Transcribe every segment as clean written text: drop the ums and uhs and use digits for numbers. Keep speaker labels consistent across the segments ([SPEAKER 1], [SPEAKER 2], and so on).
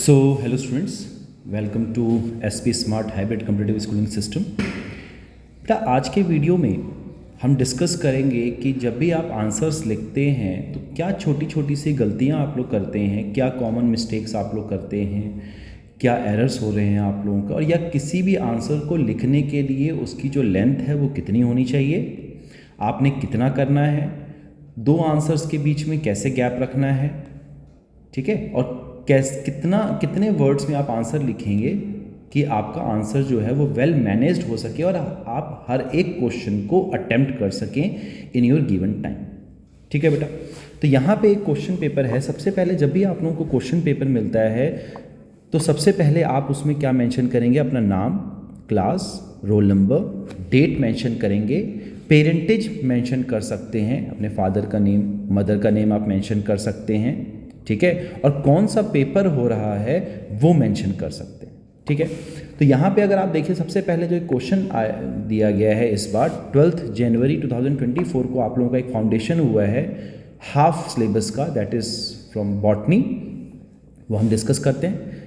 [SPEAKER 1] So, hello students, welcome to SP Smart Hybrid Competitive Schooling System। बेटा आज के video में हम डिस्कस करेंगे कि जब भी आप आंसर्स लिखते हैं तो क्या छोटी छोटी सी गलतियां आप लोग करते हैं, क्या कॉमन मिस्टेक्स आप लोग करते हैं, क्या एरर्स हो रहे हैं आप लोगों का, और या किसी भी आंसर को लिखने के लिए उसकी जो लेंथ है वो कितनी होनी चाहिए, आपने कितना करना है, दो आंसर्स के बीच में कैसे गैप रखना है, ठीक है, और कितने वर्ड्स में आप आंसर लिखेंगे कि आपका आंसर जो है वो वेल मैनेज्ड हो सके और आप हर एक क्वेश्चन को अटेम्प्ट कर सकें इन योर गिवन टाइम। ठीक है बेटा, तो यहाँ पे एक क्वेश्चन पेपर है। सबसे पहले जब भी आप लोगों को क्वेश्चन पेपर मिलता है तो सबसे पहले आप उसमें क्या मेंशन करेंगे, अपना नाम, class, roll number, date mention करेंगे, पेरेंटेज मेंशन कर सकते हैं, अपने फादर का नेम, मदर का नेम आप मेंशन कर सकते हैं, ठीक है, और कौन सा पेपर हो रहा है वो मेंशन कर सकते हैं। ठीक है, तो यहाँ पे अगर आप देखिए सबसे पहले जो एक क्वेश्चन दिया गया है इस बार 12 जनवरी 2024 को आप लोगों का एक फाउंडेशन हुआ है हाफ सिलेबस का, दैट इज़ फ्रॉम बॉटनी, वो हम डिस्कस करते हैं।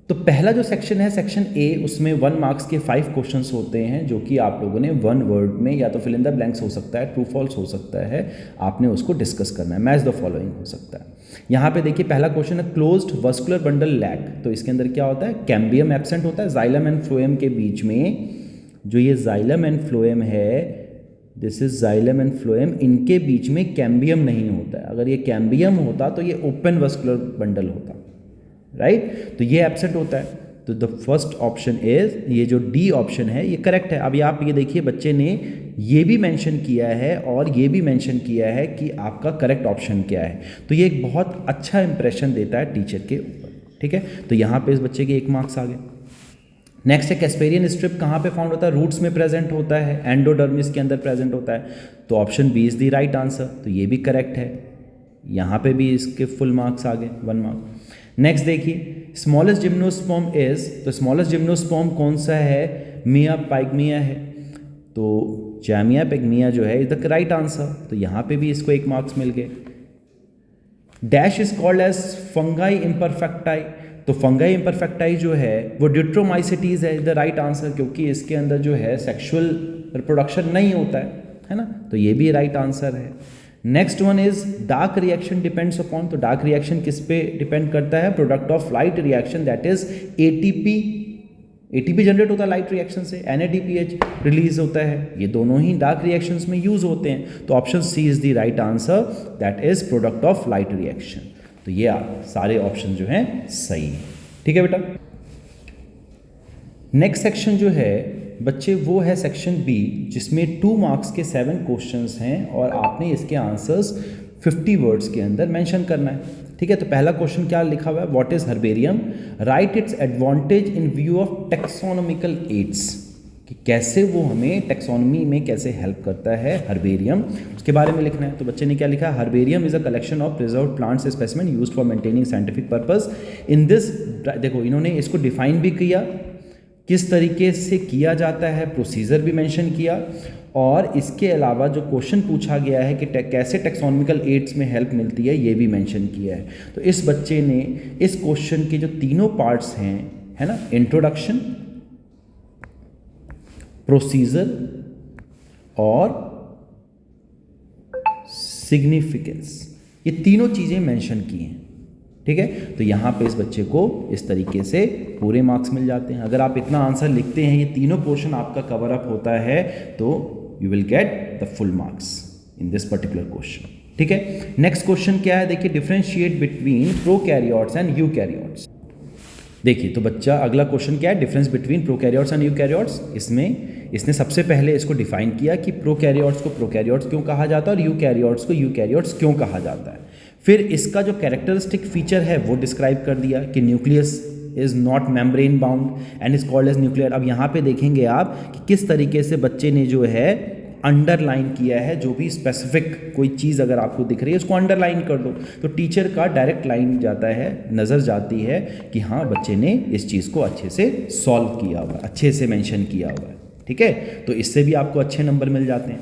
[SPEAKER 1] तो पहला जो सेक्शन है सेक्शन ए, उसमें 1 मार्क्स के 5 क्वेश्चंस होते हैं जो कि आप लोगों ने 1 वर्ड में या तो फिल इन द ब्लैंक्स हो सकता है, ट्रू फॉल्स हो सकता है, आपने उसको डिस्कस करना है, मैच द फॉलोइंग हो सकता है। यहाँ पे देखिए पहला क्वेश्चन है क्लोज्ड वस्कुलर बंडल लैक। तो इसके अंदर क्या होता है, कैम्बियम एब्सेंट होता है, जाइलम एंड फ्लोएम के बीच में जो ये जाइलम एंड फ्लोएम है, this is xylem and phloem, इनके बीच में कैम्बियम नहीं होता है। अगर ये कैम्बियम होता तो ये ओपन वस्कुलर बंडल होता, राइट, तो ये एब्सेंट होता है। तो द फर्स्ट ऑप्शन इज, ये जो डी ऑप्शन है ये करेक्ट है। अभी आप ये देखिए बच्चे ने ये भी मेंशन किया है और ये भी मेंशन किया है कि आपका करेक्ट ऑप्शन क्या है, तो ये एक बहुत अच्छा इंप्रेशन देता है टीचर के ऊपर। ठीक है, तो यहाँ पे इस बच्चे के 1 मार्क्स आ गए। नेक्स्ट है कैस्पेरियन स्ट्रिप कहाँ पे फाउंड होता है, रूट्स में प्रेजेंट होता है, एंडोडर्मिस के अंदर प्रेजेंट होता है, तो option B is the right answer, तो ये भी करेक्ट है। यहाँ पे भी इसके फुल मार्क्स आ गए, 1 मार्क। नेक्स्ट देखिए स्मॉलेस्ट जिम्नोस्पर्म इज, तो स्मॉलेस्ट जिम्नोस्पर्म कौन सा है, मिया पाइगमिया है, तो जैमिया पैगमिया जो है इज द राइट आंसर, तो यहाँ पे भी इसको 1 मार्क्स मिल गए। Dash is called as fungi imperfecti, तो फंगाई इम्परफेक्टाई जो है वो डिट्रोमाइसिटीज है, इज द राइट आंसर, क्योंकि इसके अंदर जो है सेक्सुअल रिप्रोडक्शन नहीं होता है ना, तो ये भी राइट आंसर है। Next one is dark reaction depends upon, तो डार्क रिएक्शन किस पे डिपेंड करता है, product of light reaction, that is ATP generate होता है लाइट रिएक्शन से, NADPH रिलीज होता है, ये दोनों ही डार्क रिएक्शंस में यूज होते हैं, तो option C is the right answer, that is product of light reaction. तो ये सारे ऑप्शन जो हैं सही हैं। ठीक है बेटा, नेक्स्ट सेक्शन जो है बच्चे वो है सेक्शन बी, जिसमें 2 मार्क्स के 7 क्वेश्चंस हैं और आपने इसके आंसर्स 50 वर्ड्स के अंदर मेंशन करना है। ठीक है, तो पहला क्वेश्चन क्या लिखा हुआ है, what is herbarium, right it's advantage in view of taxonomical aids, कि कैसे वो हमें टेक्सोनॉमी में कैसे हेल्प करता है हर्बेरियम, उसके बारे में लिखना है। तो बच्चे ने क्या लिखा है, herbarium is a collection of preserved plants specimen used for maintaining scientific purpose in this, देखो इन्होंने इसको डिफाइन भी किया, किस तरीके से किया जाता है, प्रोसीजर भी मेंशन किया, और इसके अलावा जो क्वेश्चन पूछा गया है कि कैसे टेक्सोनॉमिकल एड्स में हेल्प मिलती है, ये भी मेंशन किया है। तो इस बच्चे ने इस क्वेश्चन के जो तीनों पार्ट्स हैं, है ना, इंट्रोडक्शन, प्रोसीजर और सिग्निफिकेंस, ये तीनों चीज़ें मेंशन की हैं। ठीक है, तो यहाँ पे इस बच्चे को इस तरीके से पूरे मार्क्स मिल जाते हैं। अगर आप इतना आंसर लिखते हैं, ये तीनों पोर्शन आपका कवर अप होता है, तो you will get the full marks in this particular question. ठीक है, नेक्स्ट क्वेश्चन क्या है, देखिए differentiate between prokaryotes and eukaryotes. देखिए तो बच्चा अगला क्वेश्चन क्या है, difference between prokaryotes and eukaryotes. इसमें इसने सबसे पहले इसको डिफाइन किया कि प्रोकैरियोट्स को प्रोकैरियोट्स क्यों कहा जाता है और यूकैरियोट्स को यूकैरियोट्स क्यों कहा जाता है। फिर इसका जो कैरेक्टरिस्टिक फीचर है वो डिस्क्राइब कर दिया कि nucleus is not membrane bound and is called as nuclear. अब यहाँ पे देखेंगे आप कि किस तरीके से बच्चे ने जो है अंडरलाइन किया है, जो भी स्पेसिफिक कोई चीज़ अगर आपको दिख रही है उसको अंडरलाइन कर दो, तो टीचर का डायरेक्ट लाइन जाता है, नज़र जाती है कि हाँ बच्चे ने इस चीज़ को अच्छे से सॉल्व किया हुआ है, अच्छे से मेंशन किया हुआ है। ठीक है, तो इससे भी आपको अच्छे नंबर मिल जाते हैं।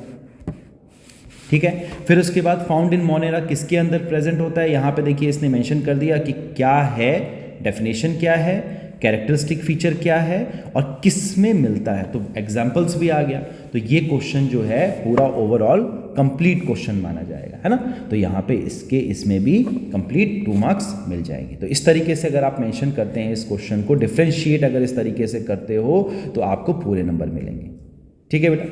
[SPEAKER 1] ठीक है, फिर उसके बाद फाउंड इन मोनेरा किसके अंदर प्रेजेंट होता है, यहाँ पे देखिए इसने मेंशन कर दिया कि क्या है डेफिनेशन क्या है, कैरेक्टरिस्टिक फीचर क्या है और किस में मिलता है, तो एग्जाम्पल्स भी आ गया। तो ये क्वेश्चन जो है पूरा ओवरऑल कंप्लीट क्वेश्चन माना जाएगा, है ना। तो यहाँ पे इसमें भी कंप्लीट 2 मार्क्स मिल जाएंगे। तो इस तरीके से अगर आप मेंशन करते हैं इस क्वेश्चन को, डिफ्रेंशिएट अगर इस तरीके से करते हो तो आपको पूरे नंबर मिलेंगे। ठीक है बेटा।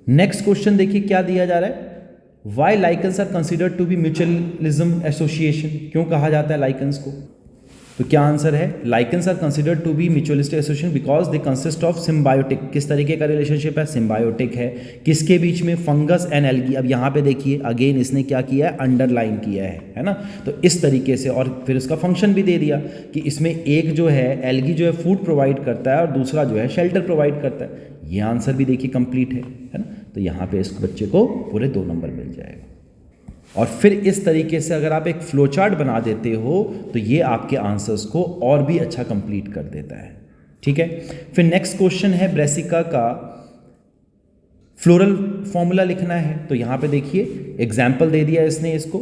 [SPEAKER 1] नेक्स्ट क्वेश्चन देखिए क्या दिया जा रहा है, why lichens are considered to be mutualism association, क्यों कहा जाता है लाइकन्स को, तो क्या आंसर है, lichens are considered to be mutualistic association because they consist of symbiotic, किस तरीके का रिलेशनशिप है, सिम्बायोटिक है, किसके बीच में, फंगस एंड एल्गी। अब यहाँ पे देखिए अगेन इसने क्या किया है, अंडरलाइन किया है ना। तो इस तरीके से, और फिर उसका फंक्शन भी दे दिया कि इसमें एक जो है एल्गी जो है फूड प्रोवाइड करता है और दूसरा जो है शेल्टर प्रोवाइड करता है। ये आंसर भी देखिए कंप्लीट है ना। तो यहाँ पे इस बच्चे को पूरे 2 नंबर मिल जाएगा। और फिर इस तरीके से अगर आप एक फ्लो चार्ट बना देते हो तो ये आपके आंसर्स को और भी अच्छा कंप्लीट कर देता है। ठीक है, फिर नेक्स्ट क्वेश्चन है ब्रेसिका का फ्लोरल फॉर्मूला लिखना है। तो यहाँ पे देखिए एग्जाम्पल दे दिया इसने इसको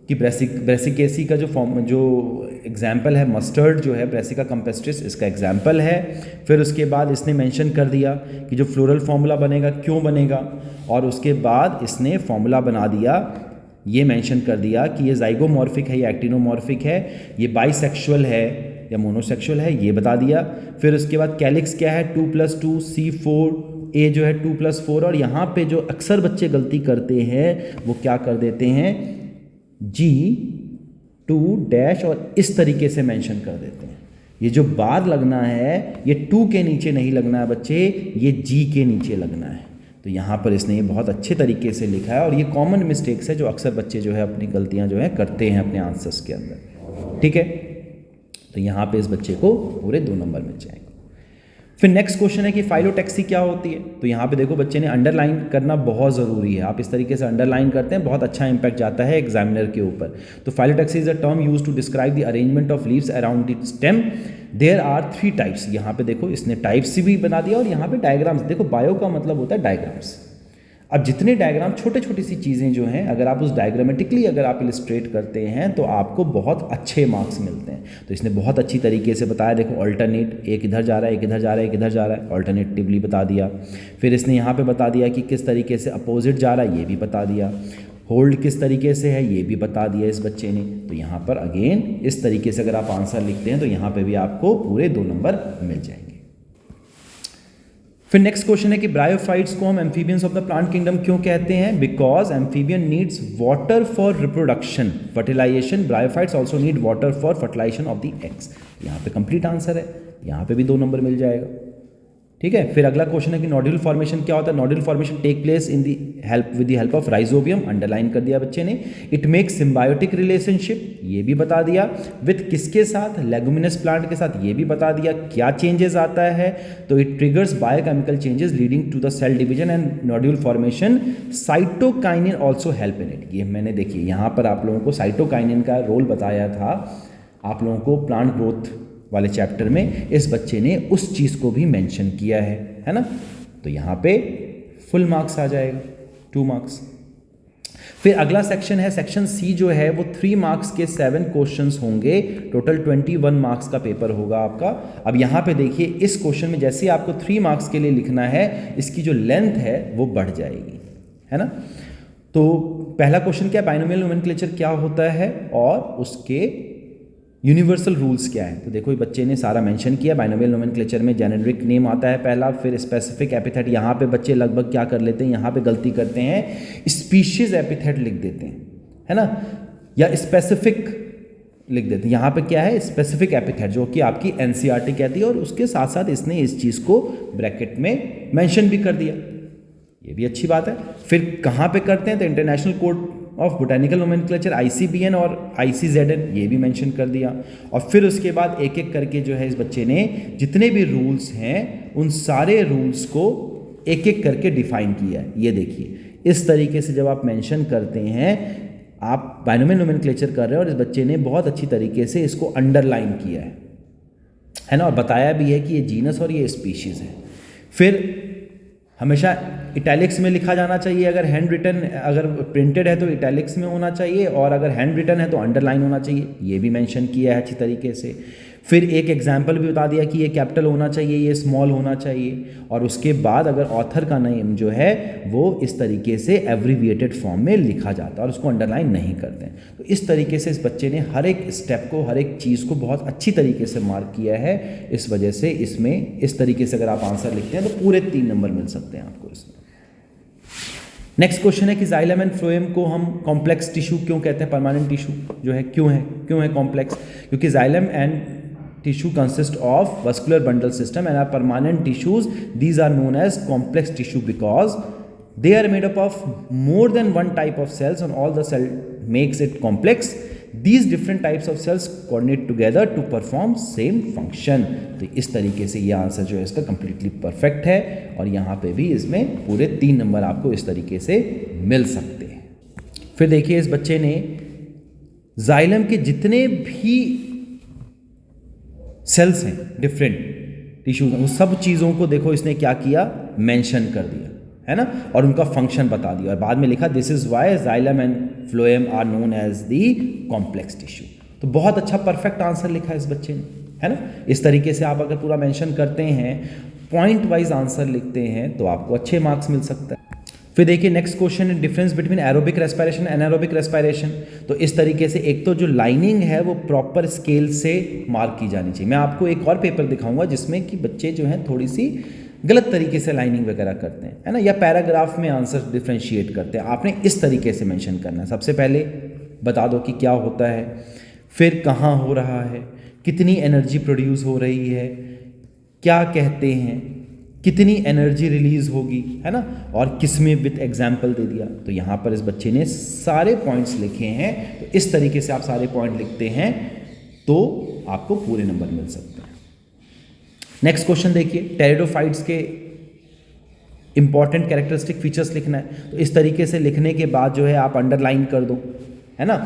[SPEAKER 1] कि ब्रेसिकेसी का जो एग्जाम्पल है, मस्टर्ड जो है ब्रेसिका कैम्पेस्ट्रिस, इसका एग्जाम्पल है। फिर उसके बाद इसने मेंशन कर दिया कि जो फ्लोरल फॉर्मूला बनेगा क्यों बनेगा, और उसके बाद इसने फॉर्मूला बना दिया, ये मेंशन कर दिया कि ये जाइगोमॉर्फिक है या एक्टिनोमॉर्फिक है, ये बाइसेक्सुअल है या मोनोसेक्सुअल है, ये बता दिया। फिर उसके बाद कैलिक्स क्या है, 2+2 C4, ए जो है 2+4, और यहाँ पे जो अक्सर बच्चे गलती करते हैं वो क्या कर देते हैं, G2 डैश और इस तरीके से मेंशन कर देते हैं। ये जो बार लगना है ये 2 के नीचे नहीं लगना है बच्चे, ये G के नीचे लगना है। तो यहाँ पर इसने ये बहुत अच्छे तरीके से लिखा है, और ये कॉमन मिस्टेक्स है जो अक्सर बच्चे जो है अपनी गलतियाँ जो है करते हैं अपने आंसर्स के अंदर। ठीक है, तो यहाँ पे इस बच्चे को पूरे 2 नंबर मिल जाएंगे। फिर नेक्स्ट क्वेश्चन है कि फाइलोटैक्सी क्या होती है। तो यहाँ पे देखो बच्चे ने अंडरलाइन करना बहुत ज़रूरी है, आप इस तरीके से अंडरलाइन करते हैं बहुत अच्छा इंपैक्ट जाता है एग्जामिनर के ऊपर। तो phyllotaxy is a term use to describe the arrangement of leaves around the stem. There are 3 types. यहाँ पे देखो इसने टाइप्स भी बना दिया, और यहाँ पे डायग्राम्स देखो, बायो का मतलब होता है डायग्राम्स। अब जितने डायग्राम छोटे छोटी सी चीज़ें जो हैं अगर आप उस डायग्रामेटिकली अगर आप इलस्ट्रेट करते हैं तो आपको बहुत अच्छे मार्क्स मिलते हैं। तो इसने बहुत अच्छी तरीके से बताया, देखो अल्टरनेट, एक इधर जा रहा है, एक इधर जा रहा है, एक इधर जा रहा है, अल्टरनेटिवली बता दिया। फिर इसने यहाँ पे बता दिया कि किस तरीके से अपोजिट जा रहा है, ये भी बता दिया। होल्ड किस तरीके से है ये भी बता दिया इस बच्चे ने। तो यहाँ पर अगेन इस तरीके से अगर आप आंसर लिखते हैं तो यहाँ पर भी आपको पूरे 2 नंबर मिल जाएंगे। फिर नेक्स्ट क्वेश्चन है कि ब्रायोफाइट्स को हम amphibians of the plant kingdom क्यों कहते हैं, because amphibian needs water for reproduction, fertilization. Bryophytes also need water for fertilization of the eggs. यहाँ पे कंप्लीट आंसर है, यहाँ पे भी 2 नंबर मिल जाएगा। ठीक है, फिर अगला क्वेश्चन है कि नोड्यूल फॉर्मेशन क्या होता है। Nodule formation take place in the help with the help of rhizobium, underline कर दिया बच्चे ने। इट मेक्स सिम्बायोटिक रिलेशनशिप, ये भी बता दिया। विथ किसके साथ, लेगुमिनस प्लांट के साथ, ये भी बता दिया। क्या चेंजेस आता है, तो it triggers biochemical changes leading to the cell division and nodule formation. Cytokinin also help in it. ये मैंने देखिए यहाँ पर आप लोगों को साइटोकाइनिन का रोल बताया था, आप लोगों को प्लांट ग्रोथ वाले चैप्टर में इस बच्चे ने उस चीज़ को भी मेंशन किया है ना। तो यहाँ पे फुल मार्क्स आ जाएगा, 2 मार्क्स। फिर अगला सेक्शन है सेक्शन सी, जो है वो 3 मार्क्स के 7 क्वेश्चंस होंगे, टोटल 21 मार्क्स का पेपर होगा आपका। अब यहाँ पे देखिए इस क्वेश्चन में जैसे आपको 3 मार्क्स के लिए लिखना है, इसकी जो लेंथ है वो बढ़ जाएगी, है ना। तो पहला क्वेश्चन क्या, बाइनोमियल नोमेनक्लेचर क्या होता है और उसके यूनिवर्सल रूल्स क्या है। तो देखो ये बच्चे ने सारा मेंशन किया। बाइनोमियल नोमेनक्लेचर में जेनेरिक नेम आता है पहला, फिर स्पेसिफिक एपिथेट। यहाँ पे बच्चे लगभग क्या कर लेते हैं, यहाँ पे गलती करते हैं, स्पीशीज एपिथेट लिख देते हैं, है ना, या स्पेसिफिक लिख देते हैं। यहाँ पे क्या है, स्पेसिफिक एपिथेट, जो कि आपकी एनसीईआरटी कहती है, और उसके साथ साथ इसने इस चीज़ को ब्रैकेट में मेंशन भी कर दिया, ये भी अच्छी बात है। फिर कहाँ पे करते हैं, तो international code of botanical nomenclature ICBN और ICZN, ये भी मेंशन कर दिया। और फिर उसके बाद एक एक करके जो है इस बच्चे ने जितने भी रूल्स हैं उन सारे रूल्स को एक एक करके डिफाइन किया है। ये देखिए इस तरीके से जब आप मेंशन करते हैं, आप बाइनोमियल नोमेनक्लेचर कर रहे हो, और इस बच्चे ने बहुत अच्छी तरीके से इसको अंडरलाइन किया है ना, और बताया भी है कि ये जीनस और ये स्पीशीज़ है। फिर हमेशा इटैलिक्स में लिखा जाना चाहिए, अगर हैंड रिटन, अगर प्रिंटेड है तो इटैलिक्स में होना चाहिए, और अगर हैंड रिटन है तो अंडरलाइन होना चाहिए, ये भी मेंशन किया है अच्छी तरीके से। फिर एक एग्जाम्पल भी बता दिया कि ये कैपिटल होना चाहिए, ये स्मॉल होना चाहिए, और उसके बाद अगर ऑथर का नेम जो है वो इस तरीके से एब्रीविएटेड फॉर्म में लिखा जाता है और उसको अंडरलाइन नहीं करते हैं। तो इस तरीके से इस बच्चे ने हर एक स्टेप को, हर एक चीज़ को बहुत अच्छी तरीके से मार्क किया है। इस वजह से इसमें इस तरीके से अगर आप आंसर लिखते हैं तो पूरे 3 नंबर मिल सकते हैं आपको इसमें। नेक्स्ट क्वेश्चन है कि जाइलम एंड फ्लोएम को हम कॉम्प्लेक्स टिश्यू क्यों कहते हैं, परमानेंट टिश्यू जो है क्यों है कॉम्प्लेक्स? क्योंकि xylem and tissue consist of vascular bundle system and are permanent tissues. These are known as complex tissue because they are made up of more than one type of cells and all the cell makes it complex. These different types of cells coordinate together to perform same function. तो इस तरीके से ये answer जो है इसका completely perfect है, और यहाँ पे भी इसमें पूरे 3 नंबर आपको इस तरीके से मिल सकते हैं। फिर देखिए इस बच्चे ने जाइलम के जितने भी सेल्स हैं, डिफरेंट टिश्यूज, उन सब चीज़ों को देखो इसने क्या किया, मेंशन कर दिया है ना, और उनका फंक्शन बता दिया, और बाद में लिखा this is why xylem and phloem are known as the complex tissue. तो बहुत अच्छा परफेक्ट आंसर लिखा है इस बच्चे ने, है ना। इस तरीके से आप अगर पूरा मेंशन करते हैं, पॉइंट वाइज आंसर लिखते हैं, तो आपको अच्छे मार्क्स मिल सकता है। फिर देखिए नेक्स्ट क्वेश्चन है difference between aerobic respiration anaerobic respiration. तो इस तरीके से एक तो जो लाइनिंग है वो प्रॉपर स्केल से मार्क की जानी चाहिए। मैं आपको एक और पेपर दिखाऊंगा जिसमें कि बच्चे जो हैं थोड़ी सी गलत तरीके से लाइनिंग वगैरह करते हैं, है ना, या पैराग्राफ में आंसर डिफ्रेंशिएट करते हैं। आपने इस तरीके से मेंशन करना है, सबसे पहले बता दो कि क्या होता है, फिर कहाँ हो रहा है, कितनी एनर्जी प्रोड्यूस हो रही है, क्या कहते हैं, कितनी एनर्जी रिलीज होगी, है ना, और किसमें विथ एग्जाम्पल दे दिया। तो यहाँ पर इस बच्चे ने सारे पॉइंट्स लिखे हैं। तो इस तरीके से आप सारे पॉइंट लिखते हैं तो आपको पूरे नंबर मिल सकते हैं। नेक्स्ट क्वेश्चन देखिए, टेरिडोफाइट्स के इंपॉर्टेंट कैरेक्टरिस्टिक फीचर्स लिखना है। तो इस तरीके से लिखने के बाद जो है आप अंडरलाइन कर दो, है ना।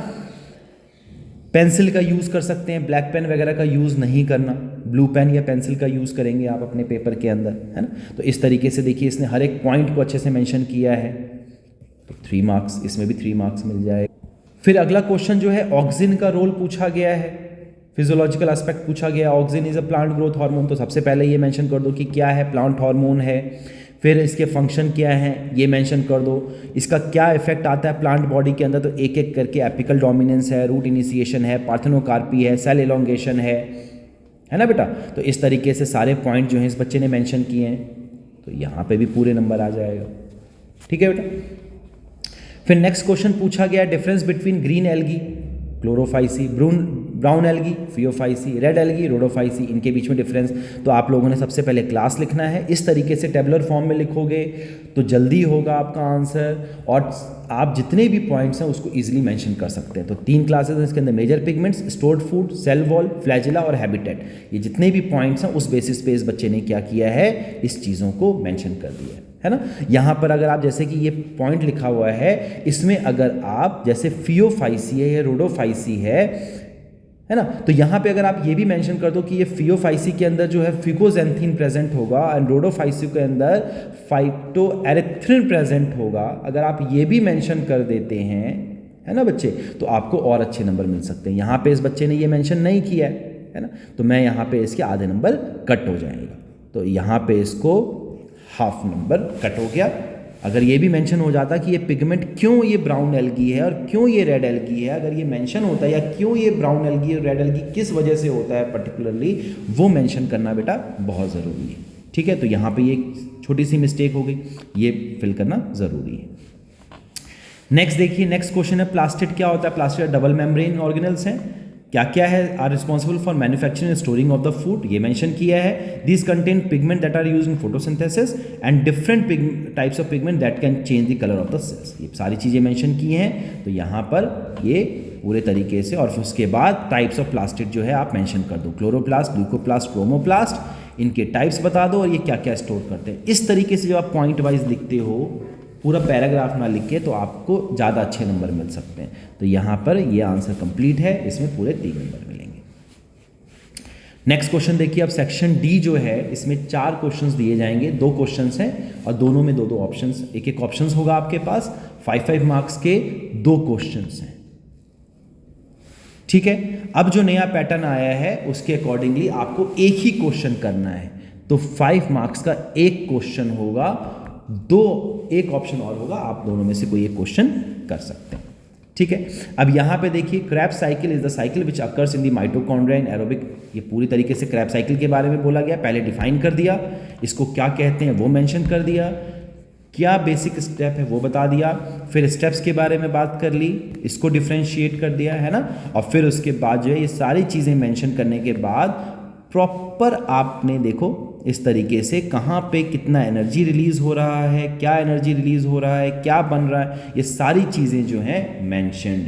[SPEAKER 1] पेंसिल का यूज़ कर सकते हैं, ब्लैक पेन वगैरह का यूज़ नहीं करना, ब्लू पेन या पेंसिल का यूज़ करेंगे आप अपने पेपर के अंदर, है ना। तो इस तरीके से देखिए इसने हर एक पॉइंट को अच्छे से मेंशन किया है, तो 3 मार्क्स, इसमें भी 3 मार्क्स मिल जाए। फिर अगला क्वेश्चन जो है ऑक्सिन का रोल पूछा गया है, फिजियोलॉजिकल एस्पेक्ट पूछा गया। Auxin is a plant growth hormone, तो सबसे पहले ये मेंशन कर दो कि क्या है, प्लांट हार्मोन है। फिर इसके फंक्शन क्या हैं ये मेंशन कर दो, इसका क्या इफेक्ट आता है प्लांट बॉडी के अंदर, तो एक एक करके एपिकल डोमिनेंस है, रूट इनिशिएशन है, पार्थेनोकार्पी है, सेल एलोंगेशन है ना बेटा। तो इस तरीके से सारे पॉइंट जो हैं इस बच्चे ने मेंशन किए हैं, तो यहाँ पे भी पूरे नंबर आ जाएगा, ठीक है बेटा। फिर नेक्स्ट क्वेश्चन पूछा गया difference between green algae Chlorophyceae, brown algae Phaeophyceae, red algae Rhodophyceae, इनके बीच में डिफरेंस। तो आप लोगों ने सबसे पहले क्लास लिखना है, इस तरीके से टेबुलर फॉर्म में लिखोगे तो जल्दी होगा आपका आंसर, और आप जितने भी पॉइंट्स हैं उसको इजीली मेंशन कर सकते हैं। तो 3 क्लासेस हैं इसके अंदर, major pigments, stored food, cell wall, flagella और हैबिटेट। ये जितने भी पॉइंट्स हैं उस बेसिस पे इस बच्चे ने क्या किया है, इस चीज़ों को मेंशन कर दिया है ना। यहाँ पर अगर आप जैसे कि ये पॉइंट लिखा हुआ है, इसमें अगर आप जैसे फियोफाइसी है या रोडोफाइसी है ना, तो यहाँ पे अगर आप ये भी मेंशन कर दो कि ये फियोफाइसी के अंदर जो है फिकोजेंथीन प्रेजेंट होगा एंड रोडोफाइसी के अंदर फाइटोएरिथ्रिन प्रेजेंट होगा, अगर आप ये भी मेंशन कर देते हैं, है ना बच्चे, तो आपको और अच्छे नंबर मिल सकते हैं। यहाँ पे इस बच्चे ने ये मेंशन नहीं किया है ना, तो मैं यहाँ पे इसके आधे नंबर कट हो जाएगा, तो यहाँ पे इसको हाफ नंबर कट हो गया। अगर ये भी मेंशन हो जाता कि ये पिगमेंट क्यों ये ब्राउन एल्गी है और क्यों ये रेड एल्गी है, अगर ये मेंशन होता या क्यों ये ब्राउन एल्गी और रेड एल्गी किस वजह से होता है पर्टिकुलरली, वो मेंशन करना बेटा बहुत ज़रूरी है, ठीक है। तो यहाँ पे ये छोटी सी मिस्टेक हो गई, ये फिल करना ज़रूरी है। नेक्स्ट देखिए, नेक्स्ट क्वेश्चन है प्लास्टिड क्या होता है। प्लास्टिड डबल मेम्ब्रेन ऑर्गेनल्स हैं, क्या क्या है, are responsible for manufacturing and storing of the food, ये मेंशन किया है। This contain pigment that are used in photosynthesis and different types of pigment that can change the colour of the cells, ये सारी चीज़ें mention की हैं। तो यहाँ पर ये पूरे तरीके से, और उसके बाद टाइप्स ऑफ प्लास्टिड जो है आप मेंशन कर दो, क्लोरोप्लास्ट, ग्लूकोप्लास्ट, क्रोमोप्लास्ट, इनके टाइप्स बता दो और ये क्या क्या स्टोर करते हैं। इस तरीके से जब आप पॉइंट वाइज लिखते हो, पूरा पैराग्राफ ना लिख के, तो आपको ज़्यादा अच्छे नंबर मिल सकते हैं। तो यहाँ पर ये आंसर कंप्लीट है, इसमें पूरे 3 नंबर मिलेंगे। नेक्स्ट क्वेश्चन देखिए, अब सेक्शन डी जो है इसमें 4 क्वेश्चंस दिए जाएंगे, 2 क्वेश्चंस हैं और दोनों में 2 ऑप्शंस, एक ऑप्शंस होगा आपके पास, 5 मार्क्स के 2 क्वेश्चंस हैं। ठीक है, अब जो नया पैटर्न आया है उसके अकॉर्डिंगली आपको एक ही क्वेश्चन करना है, तो 5 मार्क्स का एक क्वेश्चन होगा, एक ऑप्शन और होगा, आप दोनों में से कोई एक क्वेश्चन कर सकते हैं। ठीक है, अब यहाँ पे देखिए, Krebs cycle is the cycle which occurs in the mitochondria in aerobic, ये पूरी तरीके से क्रेब्स साइकिल के बारे में बोला गया, पहले डिफाइन कर दिया, इसको क्या कहते हैं वो मेंशन कर दिया, क्या बेसिक स्टेप है वो बता दिया, फिर स्टेप्स के बारे में बात कर ली, इसको डिफ्रेंशिएट कर दिया है ना, और फिर उसके बाद जो है ये सारी चीज़ें मेंशन करने के बाद प्रॉपर आपने देखो इस तरीके से कहाँ पे कितना एनर्जी रिलीज़ हो रहा है, क्या एनर्जी रिलीज़ हो रहा है, क्या बन रहा है, ये सारी चीज़ें जो हैं मेंशन्ड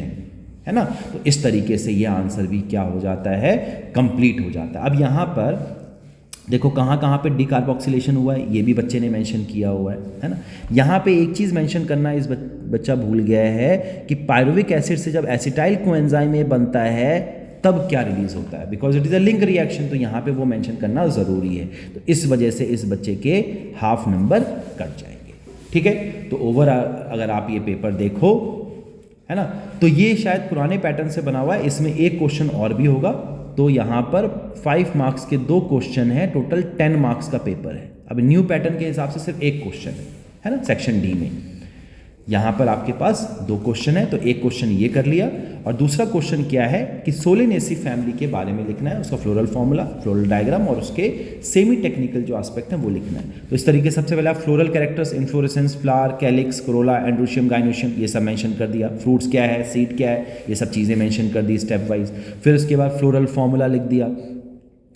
[SPEAKER 1] है ना। तो इस तरीके से ये आंसर भी क्या हो जाता है, कंप्लीट हो जाता है। अब यहाँ पर देखो कहाँ कहाँ पे डिकार्बोक्सिलेशन हुआ है, ये भी बच्चे ने मेंशन किया हुआ है ना। यहाँ पे एक चीज़ मेंशन करना इस बच्चा भूल गया है कि पायरुविक एसिड से जब एसिटाइल कोएंजाइम ए बनता है तब क्या रिलीज होता है, because it is a link reaction, तो यहाँ पे वो मेंशन करना ज़रूरी है। तो इस वजह से इस बच्चे के हाफ नंबर कट जाएंगे। ठीक है, तो अगर आप ये पेपर देखो है ना, तो ये शायद पुराने पैटर्न से बना हुआ है, इसमें एक क्वेश्चन और भी होगा, तो यहाँ पर 5 मार्क्स के 2 क्वेश्चन है, टोटल 10 मार्क्स का पेपर है। अब न्यू पैटर्न के हिसाब से सिर्फ एक क्वेश्चन है ना सेक्शन डी में। यहाँ पर आपके पास 2 क्वेश्चन है, तो एक क्वेश्चन ये कर लिया, और दूसरा क्वेश्चन क्या है कि सोलेनेसी फैमिली के बारे में लिखना है, उसका फ्लोरल फॉर्मूला, फ्लोरल डायग्राम और उसके सेमी टेक्निकल जो एस्पेक्ट है वो लिखना है। तो इस तरीके से सबसे पहले आप floral characters, inflorescence, flower, calyx, Corolla, androecium, gynoecium, ये सब मेंशन कर दिया। फ्रूट्स क्या है, सीड क्या है, ये सब चीज़ें मेंशन कर दी स्टेप वाइज। फिर उसके बाद फ्लोरल फॉर्मूला लिख दिया।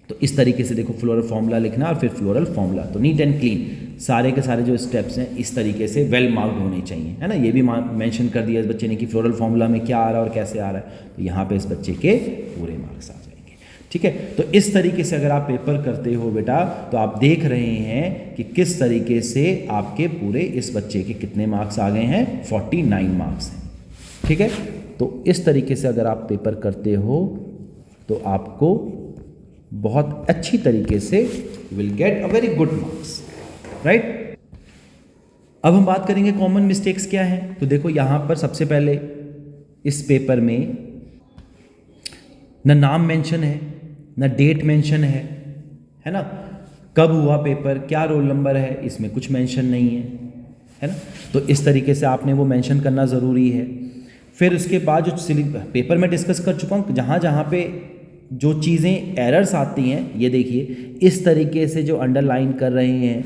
[SPEAKER 1] तो इस तरीके से देखो फ्लोरल फॉर्मूला लिखना और फिर फ्लोरल फॉर्मूला, तो नीट एंड क्लीन सारे के सारे जो स्टेप्स हैं इस तरीके से वेल मार्क्ड होने चाहिए, है ना। ये भी मेंशन कर दिया इस बच्चे ने कि फ्लोरल फॉर्मूला में क्या आ रहा है और कैसे आ रहा है, तो यहाँ पे इस बच्चे के पूरे मार्क्स आ जाएंगे। ठीक है, तो इस तरीके से अगर आप पेपर करते हो बेटा, तो आप देख रहे हैं कि किस तरीके से आपके पूरे इस बच्चे के कितने मार्क्स आ गए हैं, 49 मार्क्स हैं। ठीक है, तो इस तरीके से अगर आप पेपर करते हो तो आपको बहुत अच्छी तरीके से will get a very good marks, right. अब हम बात करेंगे कॉमन मिस्टेक्स क्या हैं। तो देखो यहाँ पर सबसे पहले इस पेपर में न नाम मेंशन है, न डेट मेंशन है ना, कब हुआ पेपर, क्या रोल नंबर है, इसमें कुछ मेंशन नहीं है ना। तो इस तरीके से आपने वो मेंशन करना ज़रूरी है। फिर उसके बाद जो पेपर में डिस्कस कर चुका हूँ, जहाँ जहाँ पे जो चीज़ें एरर्स आती हैं, ये देखिए इस तरीके से जो अंडरलाइन कर रहे हैं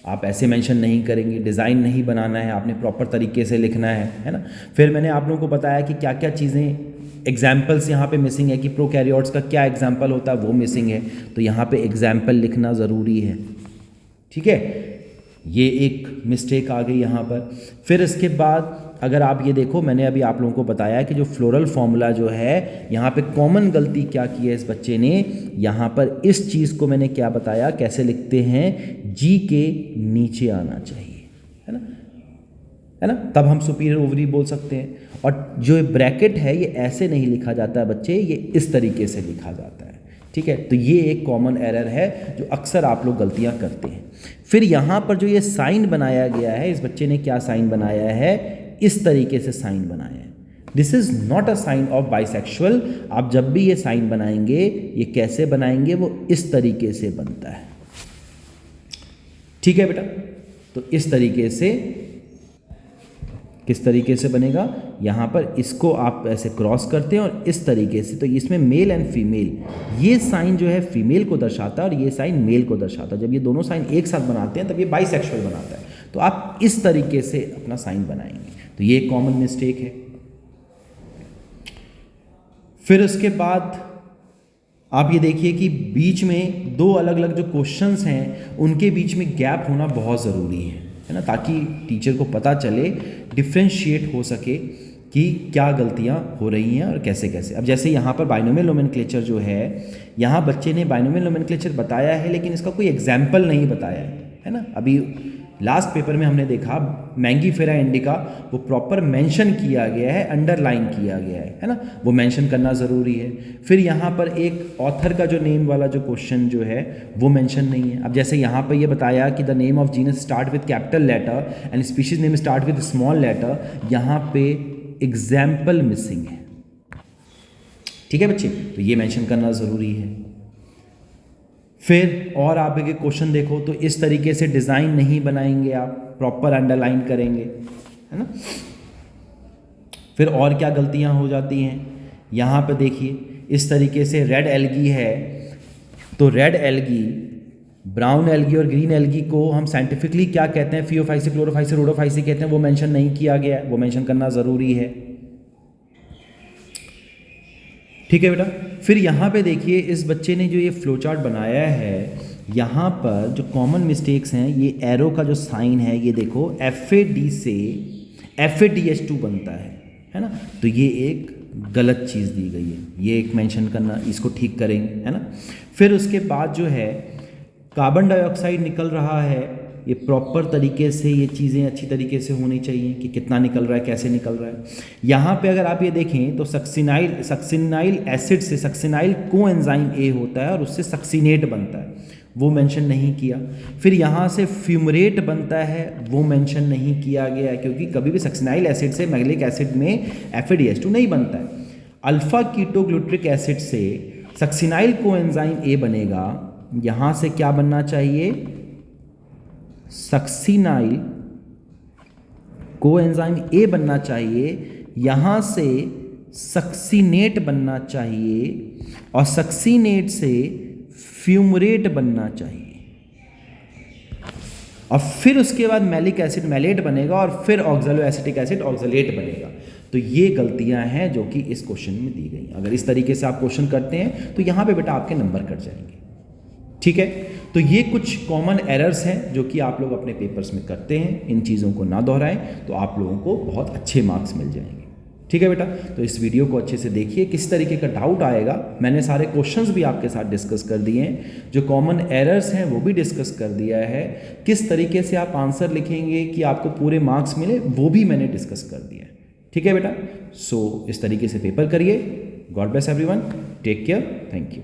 [SPEAKER 1] आप ऐसे मेंशन नहीं करेंगे, डिज़ाइन नहीं बनाना है, आपने प्रॉपर तरीके से लिखना है ना। फिर मैंने आप लोगों को बताया कि क्या क्या चीज़ें एग्जाम्पल्स यहाँ पे मिसिंग है, कि प्रोकैरियोट्स का क्या एग्जाम्पल होता है वो मिसिंग है, तो यहाँ पे एग्जाम्पल लिखना ज़रूरी है। ठीक है, ये एक मिस्टेक आ गई यहाँ पर। फिर इसके बाद अगर आप ये देखो, मैंने अभी आप लोगों को बताया कि जो फ्लोरल फॉर्मूला जो है, यहाँ पे कॉमन गलती क्या की है इस बच्चे ने, यहाँ पर इस चीज़ को मैंने क्या बताया, कैसे लिखते हैं, जी के नीचे आना चाहिए, है ना, तब हम सुपीरियर ओवरी बोल सकते हैं। और जो ब्रैकेट है ये ऐसे नहीं लिखा जाता है बच्चे, ये इस तरीके से लिखा जाता है। ठीक है, तो ये एक कॉमन एरर है जो अक्सर आप लोग गलतियाँ करते हैं। फिर यहाँ पर जो ये साइन बनाया गया है, इस बच्चे ने क्या साइन बनाया है, इस तरीके से साइन बनाया है। This is not a sign of bisexual. आप जब भी ये साइन बनाएंगे, ये कैसे बनाएंगे, वो इस तरीके से बनता है। ठीक है बेटा, तो इस तरीके से, किस तरीके से बनेगा, यहाँ पर इसको आप ऐसे क्रॉस करते हैं और इस तरीके से, तो इसमें मेल एंड फीमेल, ये साइन जो है फीमेल को दर्शाता है और ये साइन मेल को दर्शाता है। जब ये दोनों साइन एक साथ बनाते हैं तब ये बाइसेक्सुअल बनाता है। तो आप इस तरीके से अपना साइन बनाएंगे, तो ये कॉमन मिस्टेक है। फिर उसके बाद आप ये देखिए कि बीच में 2 अलग अलग जो क्वेश्चंस हैं उनके बीच में गैप होना बहुत ज़रूरी है ना, ताकि टीचर को पता चले, डिफ्रेंशिएट हो सके कि क्या गलतियां हो रही हैं और कैसे कैसे। अब जैसे यहाँ पर बाइनोमियल नोमेनक्लेचर जो है, यहाँ बच्चे ने बाइनोमियल नोमेनक्लेचर बताया है लेकिन इसका कोई एग्जाम्पल नहीं बताया है ना। अभी लास्ट पेपर में हमने देखा मैंगीफेरा इंडिका वो प्रॉपर मेंशन किया गया है, अंडरलाइन किया गया है ना, वो मेंशन करना ज़रूरी है। फिर यहाँ पर एक ऑथर का जो नेम वाला जो क्वेश्चन जो है वो मेंशन नहीं है। अब जैसे यहाँ पर ये बताया कि the name of genus start with capital letter and species name start with small letter, यहाँ पे एग्जाम्पल मिसिंग है। ठीक है बच्चे, तो ये मेंशन करना ज़रूरी है। फिर और आप एक क्वेश्चन देखो तो इस तरीके से डिज़ाइन नहीं बनाएंगे आप, प्रॉपर अंडरलाइन करेंगे, है ना। फिर और क्या गलतियां हो जाती हैं, यहाँ पे देखिए इस तरीके से रेड एल्गी है तो रेड एल्गी, ब्राउन एल्गी और ग्रीन एल्गी को हम साइंटिफिकली क्या कहते हैं, फियोफाइसी, क्लोरोफाइसी, रोडोफाइसी कहते हैं, वो मेंशन नहीं किया गया है, वो मेंशन करना ज़रूरी है। ठीक है बेटा। फिर यहाँ पे देखिए इस बच्चे ने जो ये फ्लो चार्ट बनाया है, यहाँ पर जो कॉमन मिस्टेक्स हैं, ये एरो का जो साइन है ये देखो FAD से FADH2 बनता है ना, तो ये एक गलत चीज़ दी गई है, ये एक मेंशन करना, इसको ठीक करेंगे, है ना। फिर उसके बाद जो है कार्बन डाइऑक्साइड निकल रहा है, ये प्रॉपर तरीके से ये चीज़ें अच्छी तरीके से होनी चाहिए कि कितना निकल रहा है, कैसे निकल रहा है। यहाँ पे अगर आप ये देखें तो सक्सिनाइल एसिड से सक्सिनाइल कोएंजाइम A होता है और उससे सक्सिनेट बनता है, वो मेंशन नहीं किया। फिर यहाँ से फ्यूमरेट बनता है, वो मेंशन नहीं किया गया है, क्योंकि कभी भी सक्सिनाइल एसिड से मैग्लिक एसिड में FADH2 नहीं बनता है। अल्फा कीटोग्लूट्रिक एसिड से सक्सिनाइल कोएंजाइम A बनेगा, यहाँ से क्या बनना चाहिए, सक्सिनाइल कोएंजाइम A बनना चाहिए, यहाँ से सक्सिनेट बनना चाहिए और सक्सिनेट से फ्यूमरेट बनना चाहिए, और फिर उसके बाद मैलिक एसिड मैलेट बनेगा और फिर ऑक्सैलो एसिटिक एसिड ऑक्सलेट बनेगा। तो ये गलतियां हैं जो कि इस क्वेश्चन में दी गई। अगर इस तरीके से आप क्वेश्चन करते हैं तो यहाँ पे बेटा आपके नंबर कट जाएंगे। ठीक है, तो ये कुछ कॉमन एरर्स हैं जो कि आप लोग अपने पेपर्स में करते हैं, इन चीज़ों को ना दोहराएं तो आप लोगों को बहुत अच्छे मार्क्स मिल जाएंगे। ठीक है बेटा, तो इस वीडियो को अच्छे से देखिए, किस तरीके का डाउट आएगा मैंने सारे क्वेश्चंस भी आपके साथ डिस्कस कर दिए हैं, जो कॉमन एरर्स हैं वो भी डिस्कस कर दिया है, किस तरीके से आप आंसर लिखेंगे कि आपको पूरे मार्क्स मिले वो भी मैंने डिस्कस कर दिया है। ठीक है बेटा, सो इस तरीके से पेपर करिए। God bless everyone, take care, thank you.